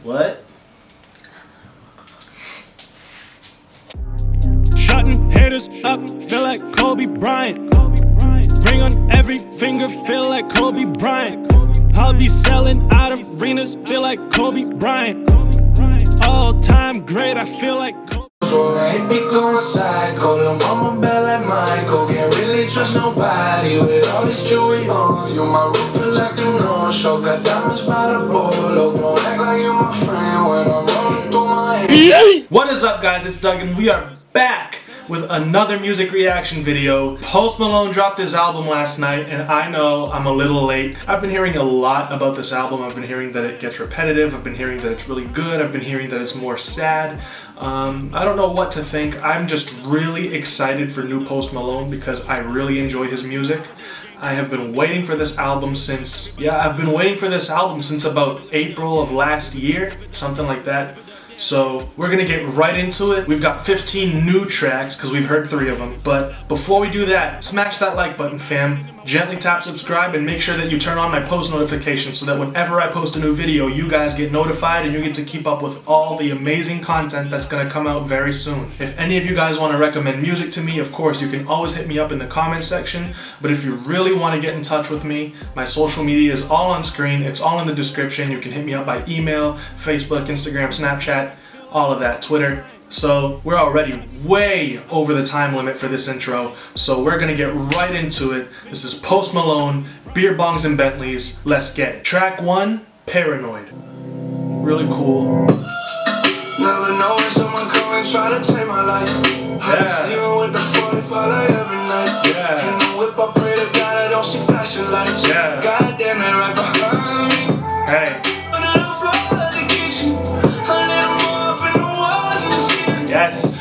What? Shutting haters up, feel like Kobe Bryant. Ring on every finger, feel like Kobe Bryant. I'll be selling out arenas, feel like Kobe Bryant. All time great, I feel like Kobe. So I hate me going psycho, the mama bad like Michael. Can't really trust nobody with all this jewelry on. You my roof feel like a no-show, got diamonds by the bolo. Don't act like you're my friend when I'm rolling through my head. What is up, guys? It's Doug and we are back with another music reaction video. Post Malone dropped his album last night and I know I'm a little late. I've been hearing a lot about this album. I've been hearing that it gets repetitive. I've been hearing that it's really good. I've been hearing that it's more sad. I don't know what to think. I'm just really excited for new Post Malone because I really enjoy his music. I have been waiting for this album since, I've been waiting for this album since about April of last year, something like that. So we're gonna get right into it. We've got 15 new tracks because we've heard 3 of them. But before we do that, smash that like button, fam. Gently tap subscribe and make sure that you turn on my post notifications so that whenever I post a new video, you guys get notified and you get to keep up with all the amazing content that's gonna come out very soon. If any of you guys want to recommend music to me, of course, you can always hit me up in the comments section. But if you really want to get in touch with me, my social media is all on screen. It's all in the description. You can hit me up by email, Facebook, Instagram, Snapchat, all of that, Twitter. So we're already way over the time limit for this intro, so we're gonna get right into it. This is Post Malone, Beerbongs and Bentleys. Let's get it. Track 1, Paranoid. Really cool. Never know when someone come and try to take my life. Yeah. Even with the 45 like every night. Yeah. In the whip, I pray to God I don't see flashing lights. Yeah. God damn it, right behind me. Hey. Yes.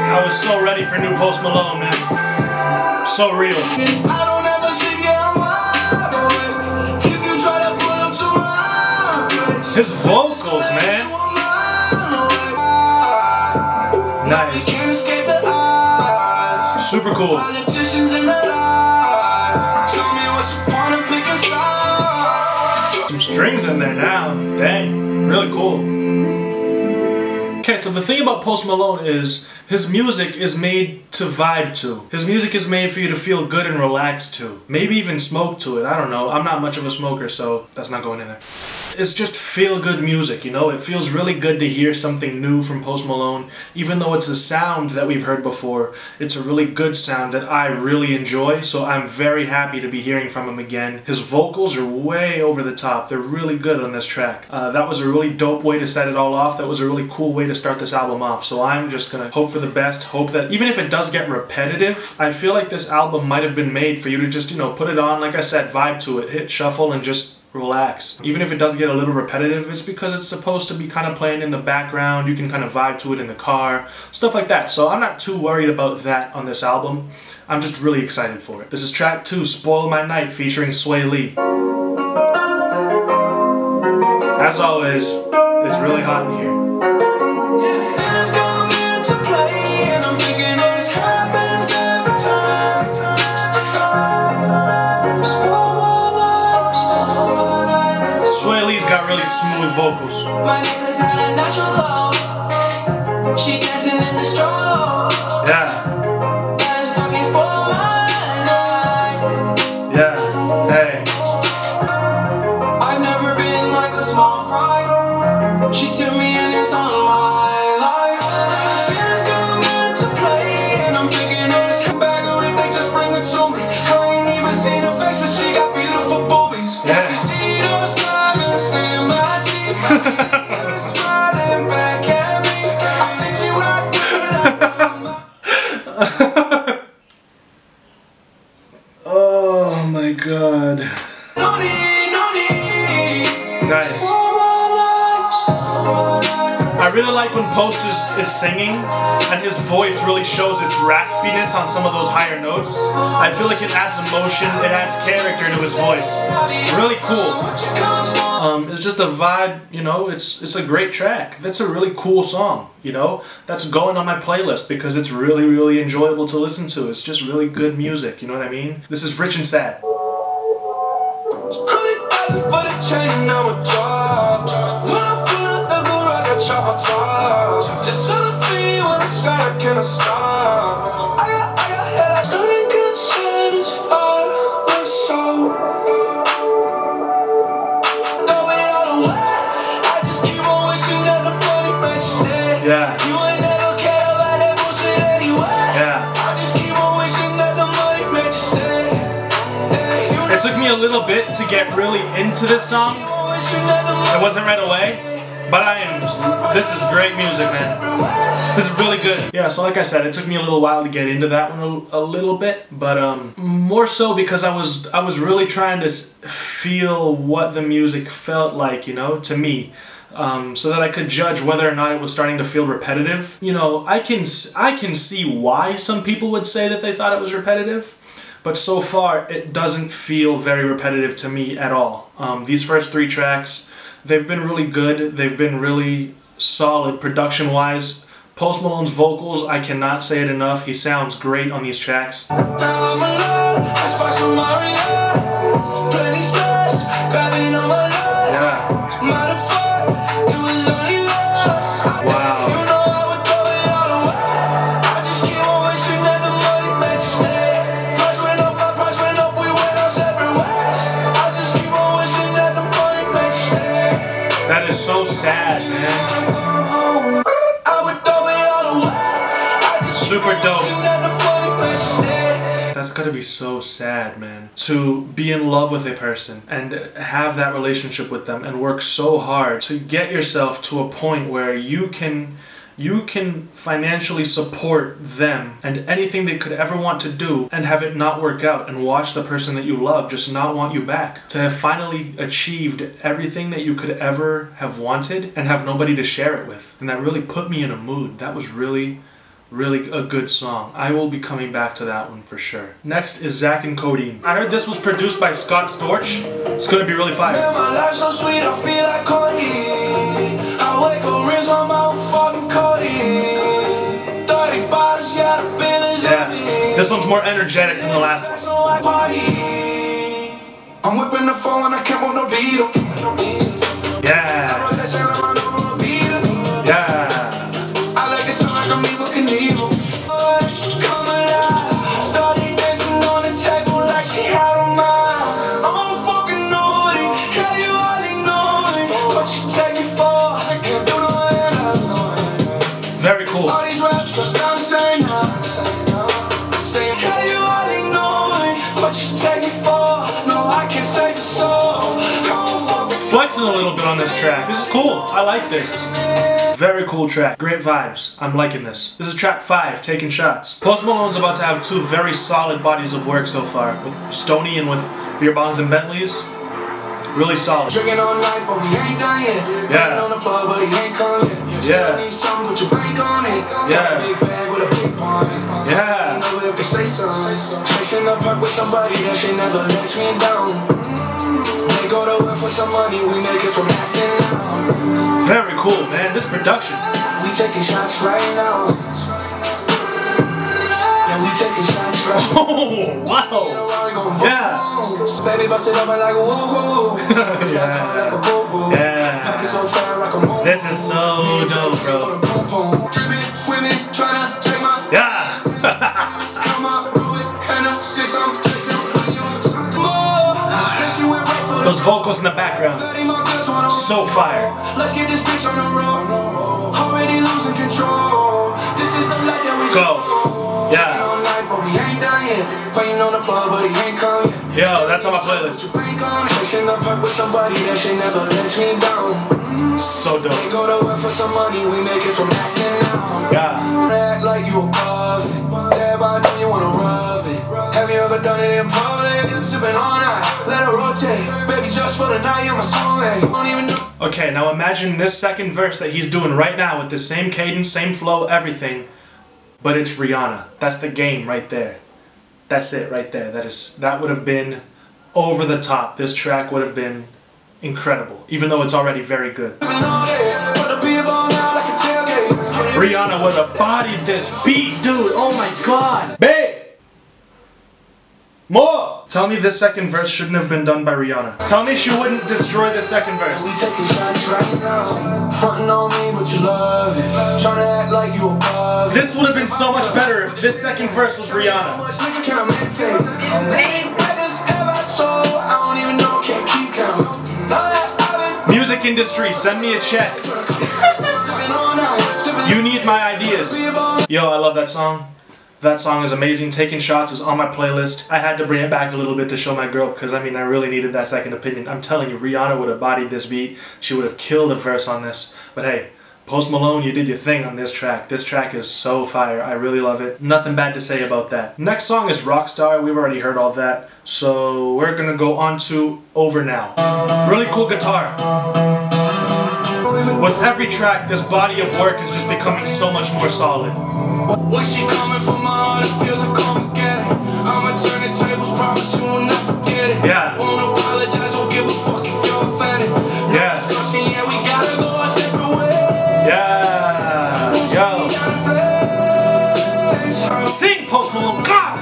I was so ready for new Post Malone, man. So real. His vocals, man. Nice. Super cool. Some strings in there now. Dang. Really cool. Okay, so the thing about Post Malone is his music is made to vibe to. His music is made for you to feel good and relaxed to. Maybe even smoke to it. I don't know. I'm not much of a smoker, so that's not going in there. It's just feel-good music, you know? It feels really good to hear something new from Post Malone. Even though it's a sound that we've heard before, it's a really good sound that I really enjoy, so I'm very happy to be hearing from him again. His vocals are way over the top. They're really good on this track. That was a really dope way to set it all off. That was a really cool way to start this album off. So I'm just gonna hope for the best, hope that even if it does get repetitive, I feel like this album might have been made for you to just, you know, put it on, like I said, vibe to it, hit shuffle and just relax. Even if it does get a little repetitive, it's because it's supposed to be kind of playing in the background. You can kind of vibe to it in the car, stuff like that. So I'm not too worried about that on this album. I'm just really excited for it. This is track 2, Spoil My Night, featuring Swae. As always, it's really hot in here. Swae got really smooth vocals. My necklace had a natural glow. She dancing in the stroll. Yeah. That is fucking spoil my night. Yeah. Hey. I've never been like a small fry. She took me and it's on my life. Feelings come into play and I'm thinking it's a bag of it, they just bring it to me. I ain't even seen her face, but she got beautiful boobies. Yeah. She see those diamonds in my teeth. I see her smiling back at me. I think she rocked me. Oh my god. No need, no need. Nice. I really like when Post is singing and his voice really shows its raspiness on some of those higher notes. I feel like it adds emotion, it adds character to his voice. Really cool. It's just a vibe, you know, it's a great track. That's a really cool song, you know. That's going on my playlist because it's really, really enjoyable to listen to. It's just really good music, you know what I mean? This is Rich and Sad. Yeah. It took me a little bit to get really into this song. It wasn't right away, but this is great music, man. This is really good. Yeah, so like I said, it took me a little while to get into that one a little bit, but more so because I was really trying to feel what the music felt like, you know, to me. So that I could judge whether or not it was starting to feel repetitive. You know, I can see why some people would say that they thought it was repetitive, but so far it doesn't feel very repetitive to me at all. These first 3 tracks, they've been really good. They've been really solid production-wise. Post Malone's vocals, I cannot say it enough. He sounds great on these tracks. That is so sad, man. Super dope. That's gotta be so sad, man. To be in love with a person and have that relationship with them and work so hard to get yourself to a point where you can financially support them and anything they could ever want to do and have it not work out and watch the person that you love just not want you back. To have finally achieved everything that you could ever have wanted and have nobody to share it with. And that really put me in a mood. That was really a good song. I will be coming back to that one for sure. Next is Zack And Codeine. I heard this was produced by Scott Storch. It's gonna be really fire. Man, my life's so sweet, I feel like codeine. I wake up, rinse my mouth, fucking codeine. 30 bottles, yeah, the bill is on me. This one's more energetic than the last one. I'm whipping the phone and I can't want no beat. Yeah. Yeah. I like it sound like I'm evil Knievel. Come alive. Started dancing on the table like she had a mind. I'm a fucking naughty. Yeah, you already know me. What you take me for? I can't do no end. Very cool. All these raps are sound the same. Saying, yeah, you already know me. What you take me for? No, I can't save your soul. Flexing a little bit on this track. This is cool. I like this. Very cool track. Great vibes. I'm liking this. This is track 5, Takin Shots. Post Malone's about to have 2 very solid bodies of work so far. With Stoney and with Beerbongs and Bentleys. Really solid. Drinking all night, but we ain't done yet. Yeah. On the plug, but he ain't come yet. Yeah. Need something with your bank on it. Yeah. Big bag with a big pond. Yeah. You know if they say something. Chasing the park with somebody that shit never lets me down. They go to work for some money, we make it from acting now. Very cool, man. This production. We taking shots right now. Yeah, we taking shots right now. Oh, wow. Yeah. Baby, bust it up like a woo-hoo. Yeah. This is so dope, bro. Yeah. Those vocals in the background. So fire. Let's get this bitch on the road. Already losing control. This is the light that we go. Yeah. Yo, that's on my playlist. So dope. Yeah. Like you above it. Everybody know you wanna rub it. Have you ever I done it in public, sipping all night, let it rotate. Baby, just for the night, you're my soulmate. Don't even know. Okay, now imagine this second verse that he's doing right now with the same cadence, same flow, everything, but it's Rihanna. That's the game right there. That's it right there. That would have been over the top. This track would have been incredible, even though it's already very good. Rihanna would have bodied this beat, dude. Oh my god. Babe! More! Tell me this second verse shouldn't have been done by Rihanna. Tell me she wouldn't destroy the second verse. We taking shots right now. Frontin' on me, but you love it. Tryna act like you above it. This would have been so much better if this second verse was Rihanna. Much nigga can I maintain? I don't even know, can't keep count. Music industry, send me a check. You need my ideas. Yo, I love that song. That song is amazing. Takin Shots is on my playlist. I had to bring it back a little bit to show my girl because, I mean, I really needed that second opinion. I'm telling you, Rihanna would have bodied this beat. She would have killed a verse on this. But hey, Post Malone, you did your thing on this track. This track is so fire. I really love it. Nothing bad to say about that. Next song is Rockstar. We've already heard all that. So we're going to go on to Over Now. Really cool guitar. With every track, this body of work is just becoming so much more solid. When she coming from my heart, it feels like come get it. I'ma turn the tables, promise you will never forget it. Yeah. Won't apologize, won't give a fuck if you're offended. Yeah. Discussion, yeah, we gotta go our separate ways. Yeah. Yo. Sing, Post Malone. God.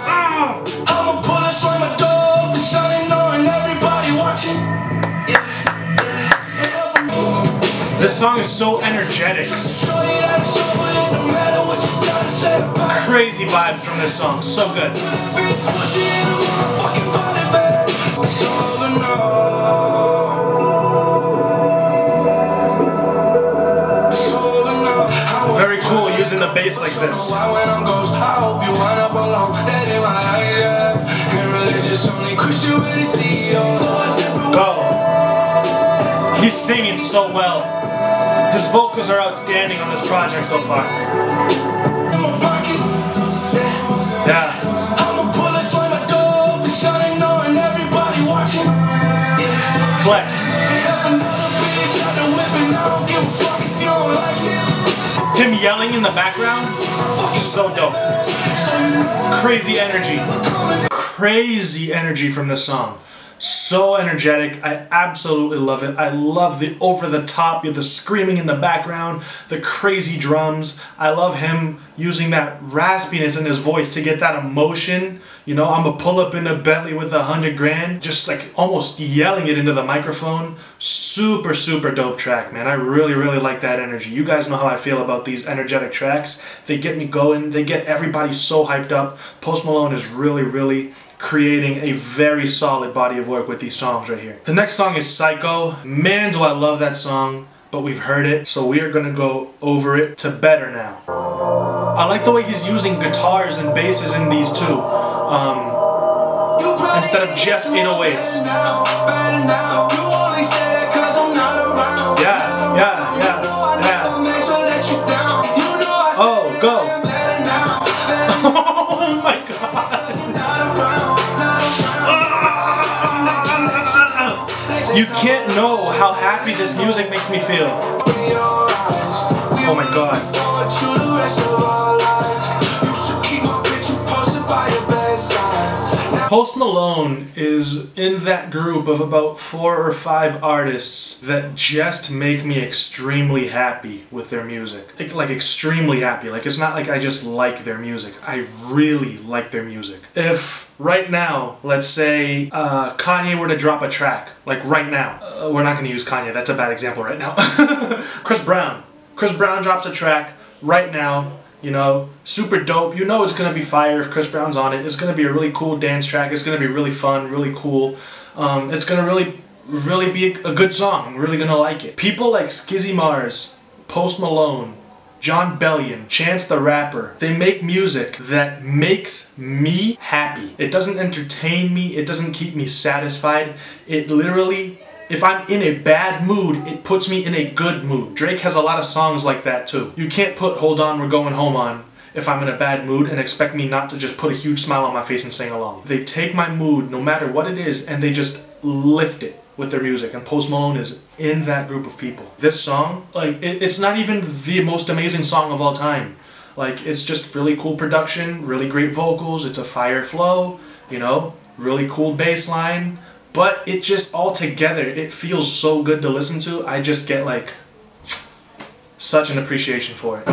I'ma pull a slam a door, the sun ain't knowing everybody watching. This song is so energetic. Crazy vibes from this song. So good. Very cool using the bass like this. Go. He's singing so well. His vocals are outstanding on this project so far. Yeah. Flex. Him yelling in the background, so dope. Crazy energy. Crazy energy from this song. So energetic. I absolutely love it. I love the over the top, the screaming in the background, the crazy drums. I love him using that raspiness in his voice to get that emotion. You know, I'm gonna pull up in a Bentley with 100 grand, just like almost yelling it into the microphone. Super, super dope track, man. I really, really like that energy. You guys know how I feel about these energetic tracks. They get me going. They get everybody so hyped up. Post Malone is really, really creating a very solid body of work with these songs right here. The next song is Psycho. Man, do I love that song, but we've heard it, so we are gonna go over it to Better Now. I like the way he's using guitars and basses in these too, instead of just 808s. Yeah, yeah, yeah, yeah. Oh, go. Oh my god. You can't know how happy this music makes me feel. Oh my god. Post Malone is in that group of about 4 or 5 artists that just make me extremely happy with their music. Like extremely happy. Like it's not like I just like their music. I really like their music. If right now, let's say Kanye were to drop a track, like right now. We're not going to use Kanye, that's a bad example right now. Chris Brown drops a track right now, you know, super dope. You know it's going to be fire if Chris Brown's on it. It's going to be a really cool dance track. It's going to be really fun, really cool. It's going to really be a good song. I'm really going to like it. People like Skizzy Mars, Post Malone, John Bellion, Chance the Rapper, they make music that makes me happy. It doesn't entertain me, it doesn't keep me satisfied. It literally, if I'm in a bad mood, it puts me in a good mood. Drake has a lot of songs like that too. You can't put Hold On, We're Going Home on if I'm in a bad mood and expect me not to just put a huge smile on my face and sing along. They take my mood, no matter what it is, and they just lift it with their music, and Post Malone is in that group of people. This song, like, it's not even the most amazing song of all time. Like, it's just really cool production, really great vocals, it's a fire flow, you know, really cool bass line, but it just all together, it feels so good to listen to. I just get like such an appreciation for it.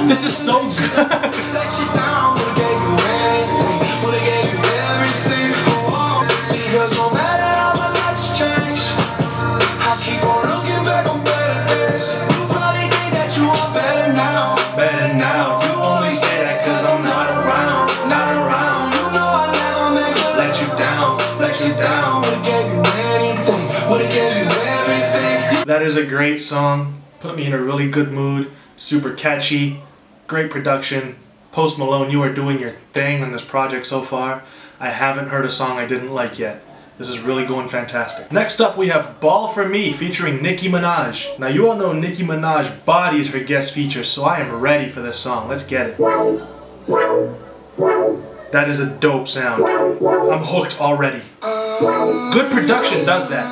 This is so good. That is a great song. Put me in a really good mood. Super catchy. Great production. Post Malone, you are doing your thing on this project so far. I haven't heard a song I didn't like yet. This is really going fantastic. Next up we have Ball For Me featuring Nicki Minaj. Now you all know Nicki Minaj bodies her guest features, so I am ready for this song. Let's get it. That is a dope sound. I'm hooked already. Good production does that.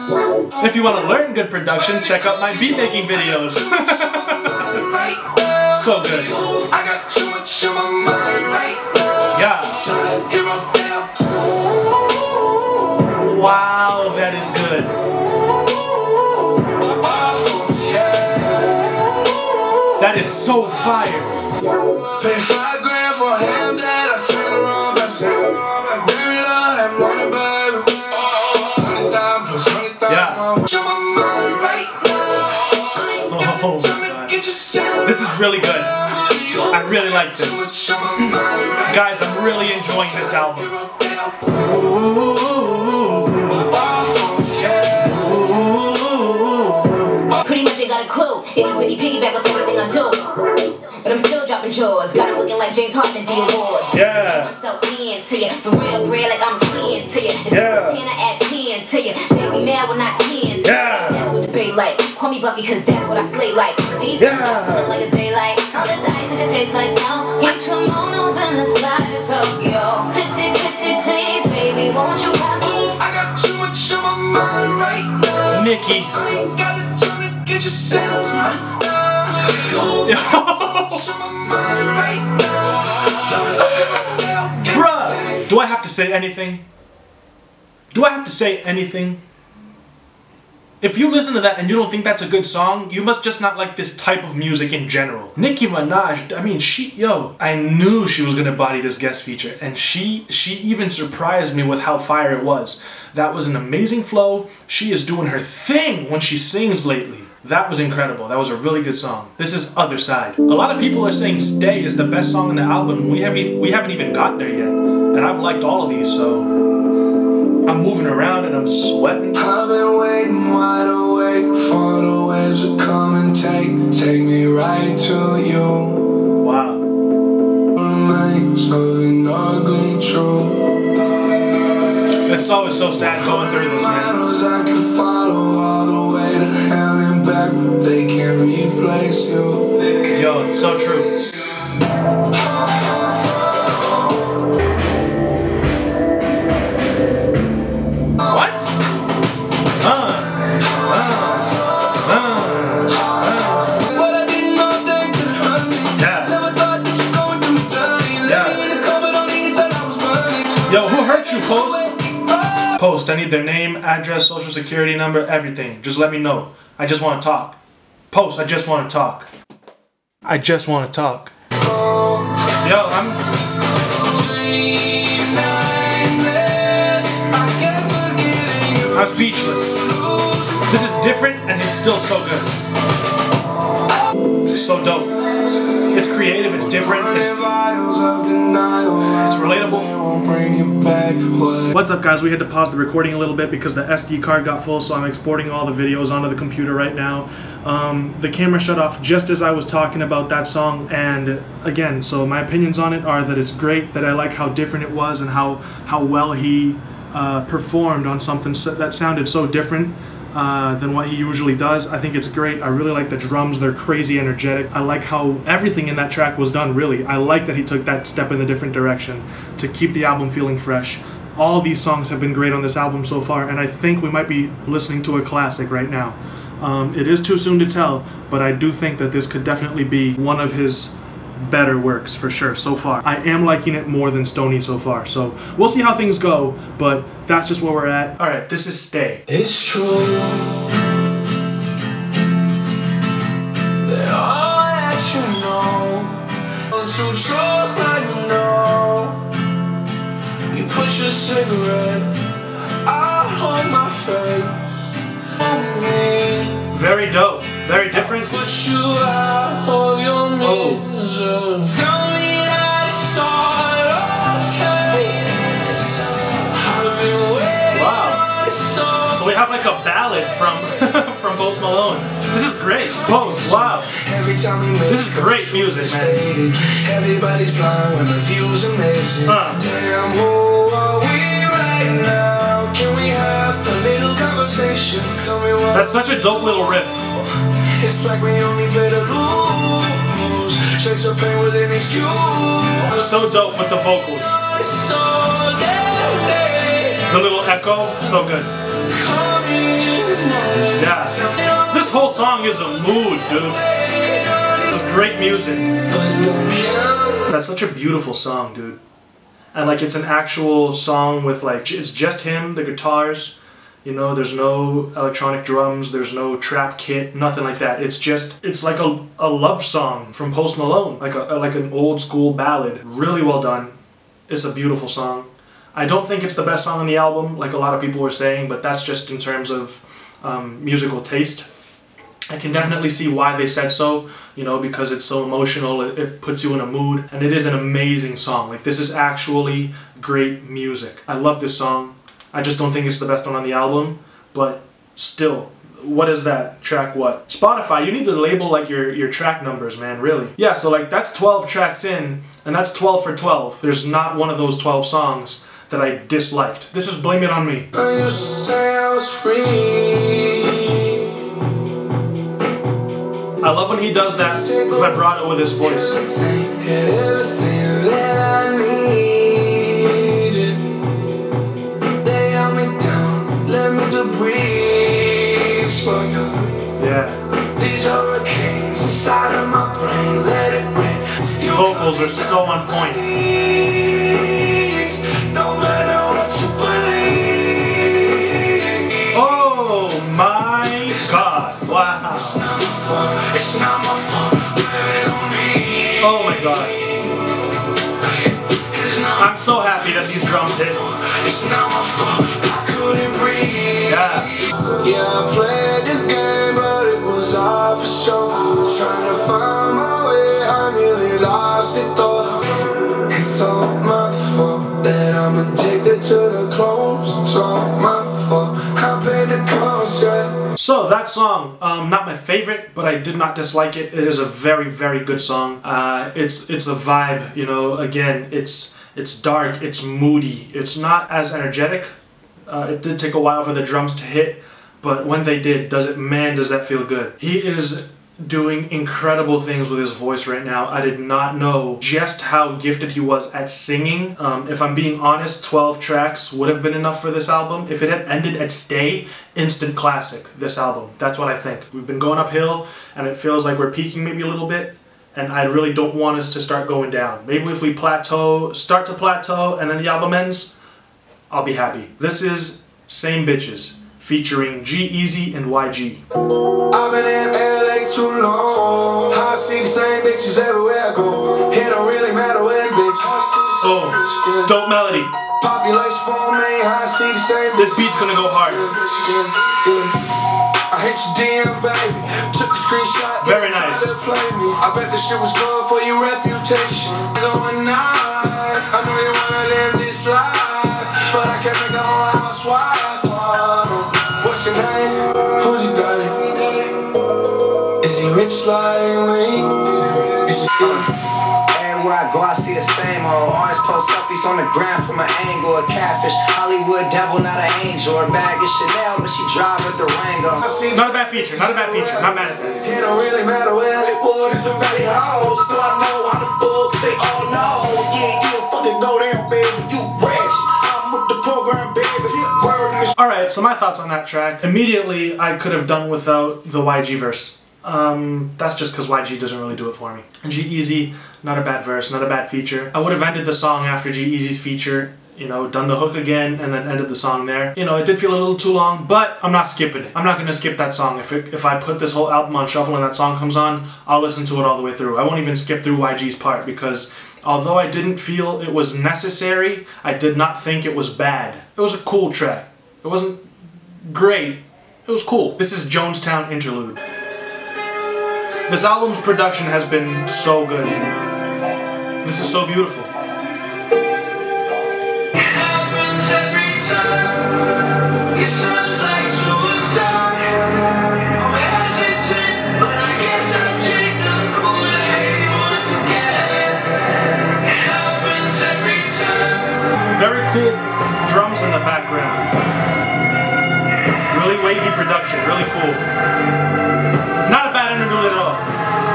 If you want to learn good production, check out my beat making videos. So good. Yeah. Wow, that is good. That is so fire. Pay $5 grand for a hand that I sent around. Baby, love that money, baby. 100,000 plus 100,000. Yeah. Show my mind right now. Oh, God. This is really good. I really like this. Guys, I'm really enjoying this album. Pretty much ain't got a clue. Itty bitty piggyback with everything I do. But I'm still dropping jaws. Got him looking like James Harden at the awards. Yeah. I'm so into you. For real, bread, like I'm kin to you. If Yeah. you're 10, I add 10 to you. They be mad when I 10. Yeah. That's what the big like. Call me Buffy, cause that's what I slay like. These Yeah. yeah. Like it's daylight. All this ice, it just tastes like snow. Your kimonos in the fly to Tokyo. Pretty, pretty, please, baby, won't you have? I got too much on my mind right now. Nicki. I ain't got the time to get your settled right now. Bruh, do I have to say anything? Do I have to say anything? If you listen to that and you don't think that's a good song, you must just not like this type of music in general. Nicki Minaj, I mean, I knew she was gonna body this guest feature, and she even surprised me with how fire it was. That was an amazing flow. She is doing her thing when she sings lately. That was incredible. That was a really good song. This is Otherside. A lot of people are saying Stay is the best song in the album. We haven't even got there yet. And I've liked all of these, so I'm moving around and I'm sweating. I've been waiting wide awake for the waves to come and take me right to you. Wow. Remains of an ugly truth. It's always so sad going through this, man. I can follow all the way to hell and back, but they can't replace you. Yo, it's so true. What? What I didn't know they could hurt me. Yeah. Never thought that you going through me dirty. Yeah. Living in the cupboard on the east side, I was burning. Yo, who hurt you, Post? Post, I need their name, address, social security number, everything. Just let me know. I just want to talk. Post, I just want to talk. I just want to talk. Yo, I'm speechless. This is different and it's still so good. So dope. It's creative, it's different, it's relatable. What's up, guys? We had to pause the recording a little bit because the SD card got full, so I'm exporting all the videos onto the computer right now. The camera shut off just as I was talking about that song, and again, so my opinions on it are that it's great, that I like how different it was and how well he performed on something that sounded so different. than what he usually does. I think it's great. I really like the drums. They're crazy energetic. I like how everything in that track was done, really. I like that he took that step in a different direction to keep the album feeling fresh. All these songs have been great on this album so far, and I think we might be listening to a classic right now. It is too soon to tell, but I do think that this could definitely be one of his better works for sure so far. I am liking it more than Stoney so far, so we'll see how things go, but that's just where we're at. All right, this is Stay. It's true that all that you know, I'm too drunk right now. You put your cigarette out on my face. Very dope. Very different. Put you out of your misery. Tell me that it's all okay. I've been waiting. Wow. So we have like a ballad from from Post Malone. This is great. Post, wow. This is great music, man. Everybody's blind when the views are missing. Damn, who are we right now? Can we have a little conversation? Tell me what. That's such a dope little riff. It's like we only play to lose. Chase of pain with an excuse. So dope with the vocals. The little echo, so good. Yeah. This whole song is a mood, dude. This is great music. That's such a beautiful song, dude. And like it's an actual song with like, it's just him, the guitars. You know, there's no electronic drums, there's no trap kit, nothing like that. It's just, it's like a love song from Post Malone, like an old school ballad. Really well done. It's a beautiful song. I don't think it's the best song on the album, like a lot of people were saying, but that's just in terms of musical taste. I can definitely see why they said so, you know, because it's so emotional, it puts you in a mood, and it is an amazing song. Like, this is actually great music. I love this song. I just don't think it's the best one on the album, but still, what is that? Track what? Spotify, you need to label like your track numbers, man, really. Yeah, so like that's 12 tracks in, and that's 12 for 12. There's not one of those 12 songs that I disliked. This is Blame It On Me. I used to say I was free. I love when he does that vibrato with his voice. Everything that I needed. They held me down, let me to breathe for you. Yeah. These hurricanes inside of my brain, let it rain. The vocals are so on point. No matter what you believe. Oh my God! Wow! It's not my fault. It's not my fault. Blame it on me. Oh my God! I'm so happy that these drums hit. It's not my fault. I couldn't breathe. Yeah. Yeah, I played the game, but it was all for show. Trying to find my way, I nearly lost it though. It's all my fault that I'm addicted to the clothes. It's all my fault. I paid the cost, yeah. So that song, not my favorite, but I did not dislike it. It is a very, very good song. It's a vibe, you know. Again, it's dark, it's moody. It's not as energetic. It did take a while for the drums to hit, but when they did, does that feel good. He is doing incredible things with his voice right now. I did not know just how gifted he was at singing. If I'm being honest, 12 tracks would have been enough for this album. If it had ended at Stay, instant classic, this album. That's what I think. We've been going uphill, and it feels like we're peaking maybe a little bit, and I really don't want us to start going down. Maybe if we start to plateau, and then the album ends, I'll be happy. This is Same Bitches, featuring G-Eazy and YG. I've been in LA too long. I see the same bitches everywhere I go. It don't really matter where, bitch. Oh, dope melody. Population for me, I see the same. This beat's gonna go hard. I hit your DM, baby. Took a screenshot. Very nice. I bet this shit was good for your reputation. Going night, I know you wanna live this life, but I can't make a whole housewife. What's your name? Who's your daddy? Is he rich like me? Is he and Everywhere I go, I see the same old. Always post selfies on the ground from an angle. A catfish, Hollywood devil, not an angel. Her bag is Chanel, but she drive with the Rango. Not a bad feature, not a bad feature, not mad at that. It don't really matter where Hollywood is some valley hoes. Do I know how the fuck they all know? Yeah, fucking go there, baby, you rich. I'm with the program, baby. Alright, so my thoughts on that track. Immediately, I could have done without the YG verse. That's just because YG doesn't really do it for me. G-Eazy, not a bad verse, not a bad feature. I would have ended the song after G-Eazy's feature, you know, done the hook again, and then ended the song there. You know, it did feel a little too long, but I'm not skipping it. I'm not going to skip that song. If I put this whole album on shuffle and that song comes on, I'll listen to it all the way through. I won't even skip through YG's part, because although I didn't feel it was necessary, I did not think it was bad. It was a cool track. It wasn't great. It was cool. This is Jonestown Interlude. This album's production has been so good. This is so beautiful. Very cool drums in the background. Really wavy production, really cool. Not a bad interlude at all.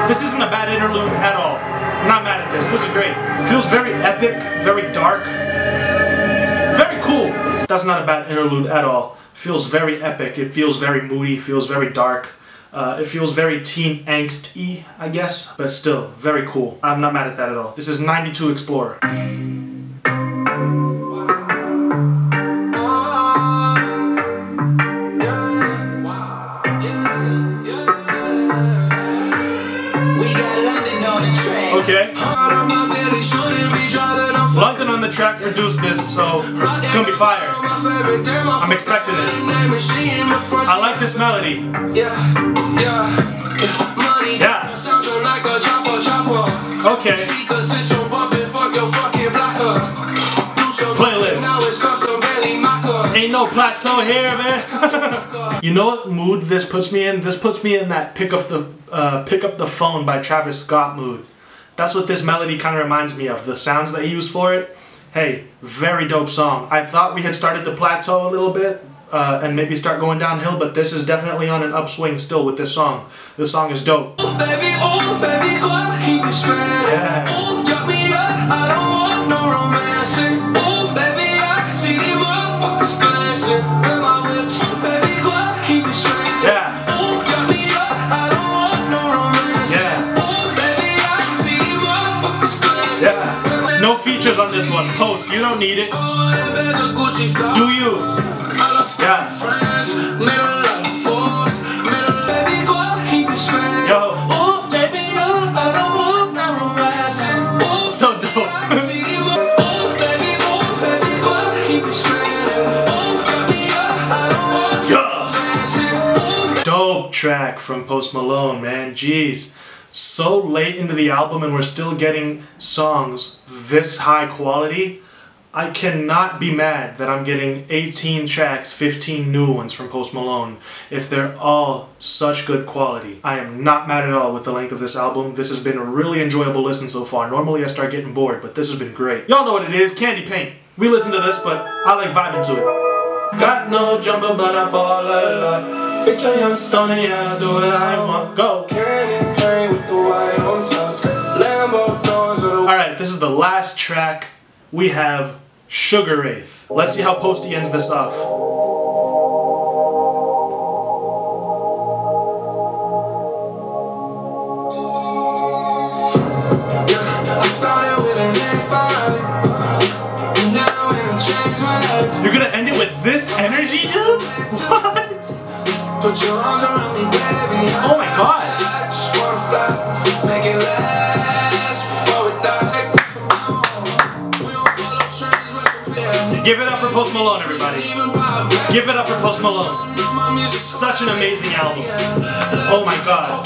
This isn't a bad interlude at all. I'm not mad at this. This is great. It feels very epic, very dark. Very cool. That's not a bad interlude at all. It feels very epic. It feels very moody. It feels very dark. It feels very teen angst-y, I guess. But still, very cool. I'm not mad at that at all. This is 92 Explorer. Okay. London on the track produced this, so it's gonna be fire. I'm expecting it. I like this melody. Yeah. Okay. Playlist. Ain't no plateau here, man. You know what mood this puts me in? This puts me in that pick up the phone by Travis Scott mood. That's what this melody kind of reminds me of. The sounds that he used for it. Hey, very dope song. I thought we had started to plateau a little bit and maybe start going downhill, but this is definitely on an upswing still with this song. This song is dope. Oh, baby, God, keep it straight. Yeah. Oh, got me up, I don't want no romancing. Oh, baby, I see these motherfuckers glancing. With my whips. Oh, baby, God, keep it straight. Yeah. Oh, got me up, I don't want no romancing. Yeah. Oh, baby, I see these motherfuckers glancing. Yeah. No features on this one. Post, you don't need it. Do you? Yeah. Yo. Oh, baby, I don't want no romance. So dope. Yeah. Dope track from Post Malone, man. Jeez. So late into the album and we're still getting songs this high quality. I cannot be mad that I'm getting 18 tracks, 15 new ones from Post Malone, if they're all such good quality. I am not mad at all with the length of this album. This has been a really enjoyable listen so far. Normally I start getting bored, but this has been great. Y'all know what it is, Candy Paint. We listen to this, but I like vibing to it. Got no jumper, but I ball a lot. Bitch, I am stoned, yeah, I do what I want. Go! Candy paint with the white on top. Lambo doors of the... Alright, this is the last track. We have Sugar Wraith. Let's see how Posty ends this off. You're gonna end it with this energy, dude? What? Oh my god. Give it up for Post Malone, everybody. Give it up for Post Malone. Such an amazing album. Oh my god.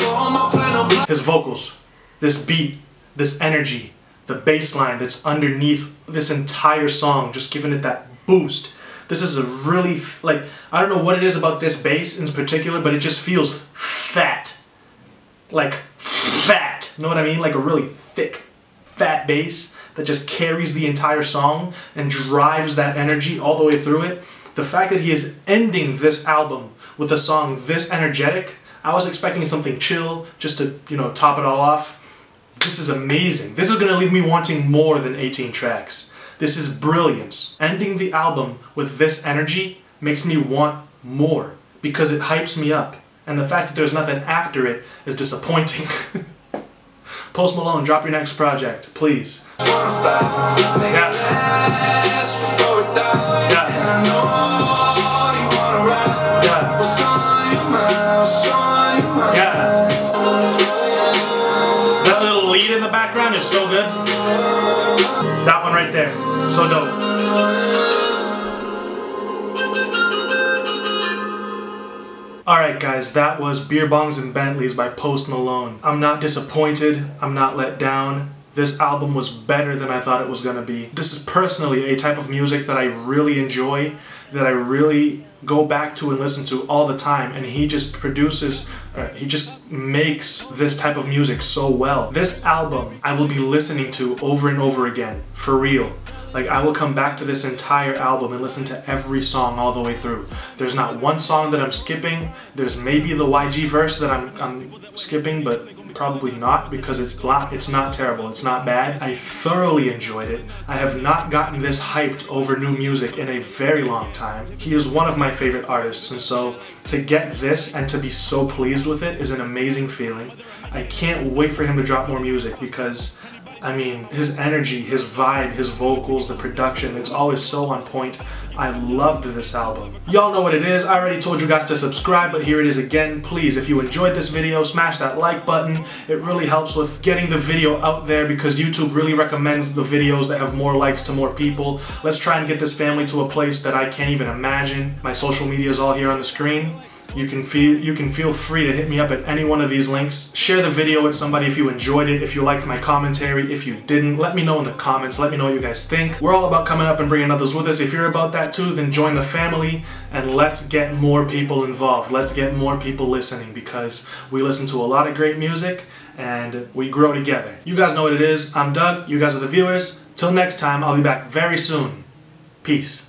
His vocals, this beat, this energy, the bass line that's underneath this entire song, just giving it that boost. This is a really, like, I don't know what it is about this bass in particular, but it just feels fat. Like, fat. You know what I mean? Like a really thick, fat bass that just carries the entire song and drives that energy all the way through it. The fact that he is ending this album with a song this energetic, I was expecting something chill just to, you know, top it all off. This is amazing. This is gonna leave me wanting more than 18 tracks. This is brilliance. Ending the album with this energy makes me want more because it hypes me up. And the fact that there's nothing after it is disappointing. Post Malone, drop your next project, please. Yeah. That little lead in the background is so good. That one right there, so dope. Alright guys, that was Beerbongs and Bentleys by Post Malone. I'm not disappointed, I'm not let down. This album was better than I thought it was gonna be. This is personally a type of music that I really enjoy, that I really go back to and listen to all the time, and he just produces, he just makes this type of music so well. This album I will be listening to over and over again, for real. Like, I will come back to this entire album and listen to every song all the way through. There's not one song that I'm skipping. There's maybe the YG verse that I'm skipping, but probably not because it's not terrible. It's not bad. I thoroughly enjoyed it. I have not gotten this hyped over new music in a very long time. He is one of my favorite artists, and so to get this and to be so pleased with it is an amazing feeling. I can't wait for him to drop more music because, I mean, his energy, his vibe, his vocals, the production, it's always so on point. I loved this album. Y'all know what it is. I already told you guys to subscribe, but here it is again. Please, if you enjoyed this video, smash that like button. It really helps with getting the video out there because YouTube really recommends the videos that have more likes to more people. Let's try and get this family to a place that I can't even imagine. My social media is all here on the screen. You can feel free to hit me up at any one of these links. Share the video with somebody if you enjoyed it, if you liked my commentary. If you didn't, let me know in the comments. Let me know what you guys think. We're all about coming up and bringing others with us. If you're about that too, then join the family and let's get more people involved. Let's get more people listening because we listen to a lot of great music and we grow together. You guys know what it is. I'm Doug. You guys are the viewers. Till next time, I'll be back very soon. Peace.